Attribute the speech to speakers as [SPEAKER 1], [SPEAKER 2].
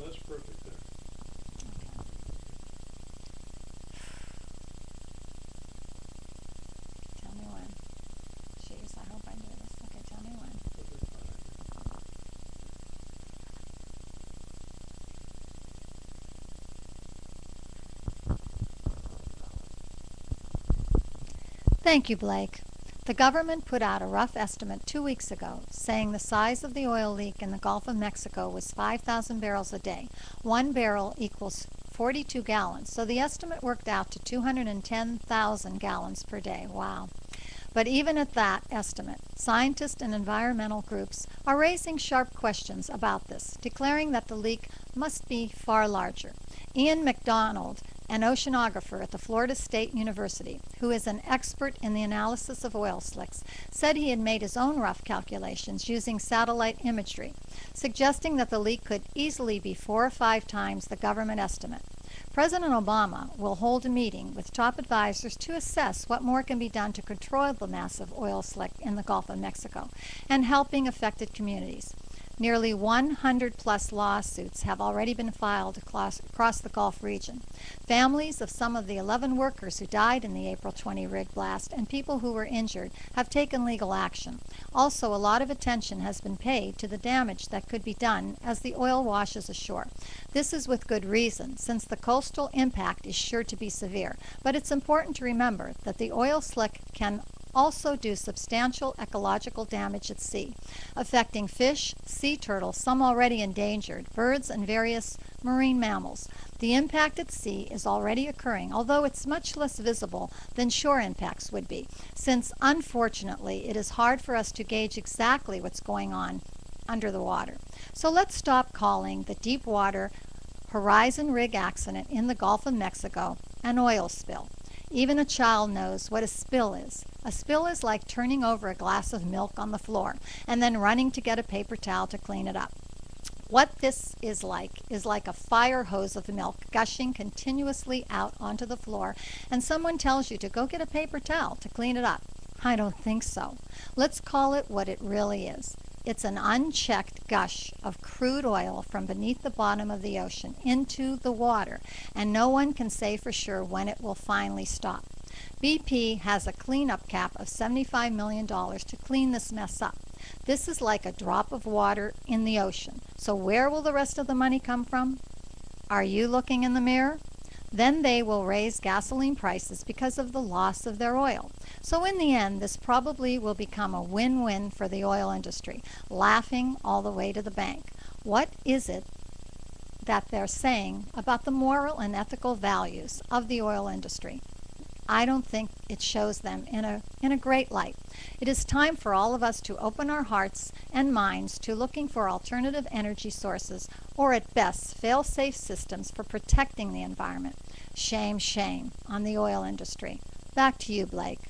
[SPEAKER 1] that's perfect there.
[SPEAKER 2] Tell me when. Jeez, I hope I do this. Okay, tell me when. Thank you, Blake. The government put out a rough estimate 2 weeks ago saying the size of the oil leak in the Gulf of Mexico was 5,000 barrels a day. 1 barrel equals 42 gallons, so the estimate worked out to 210,000 gallons per day. Wow. But even at that estimate, scientists and environmental groups are raising sharp questions about this, declaring that the leak must be far larger. Ian McDonald, an oceanographer at the Florida State University, who is an expert in the analysis of oil slicks, said he had made his own rough calculations using satellite imagery, suggesting that the leak could easily be 4 or 5 times the government estimate. President Obama will hold a meeting with top advisors to assess what more can be done to control the massive oil slick in the Gulf of Mexico and helping affected communities. Nearly 100-plus lawsuits have already been filed across the Gulf region. Families of some of the 11 workers who died in the April 20 rig blast and people who were injured have taken legal action. Also, a lot of attention has been paid to the damage that could be done as the oil washes ashore. This is with good reason, since the coastal impact is sure to be severe. But it's important to remember that the oil slick can also do substantial ecological damage at sea, affecting fish, sea turtles, some already endangered, birds, and various marine mammals. The impact at sea is already occurring, although it's much less visible than shore impacts would be, since unfortunately it is hard for us to gauge exactly what's going on under the water. So let's stop calling the deep water Horizon rig accident in the Gulf of Mexico an oil spill. Even a child knows what a spill is. A spill is like turning over a glass of milk on the floor and then running to get a paper towel to clean it up. What this is like a fire hose of milk gushing continuously out onto the floor, and someone tells you to go get a paper towel to clean it up. I don't think so. Let's call it what it really is. It's an unchecked gush of crude oil from beneath the bottom of the ocean into the water, and no one can say for sure when it will finally stop. BP has a cleanup cap of $75 million to clean this mess up. This is like a drop of water in the ocean. So where will the rest of the money come from? Are you looking in the mirror? Then they will raise gasoline prices because of the loss of their oil. So in the end, this probably will become a win-win for the oil industry, laughing all the way to the bank. What is it that they're saying about the moral and ethical values of the oil industry? I don't think it shows them in a great light. It is time for all of us to open our hearts and minds to looking for alternative energy sources, or at best, fail-safe systems for protecting the environment. Shame, shame on the oil industry. Back to you, Blake.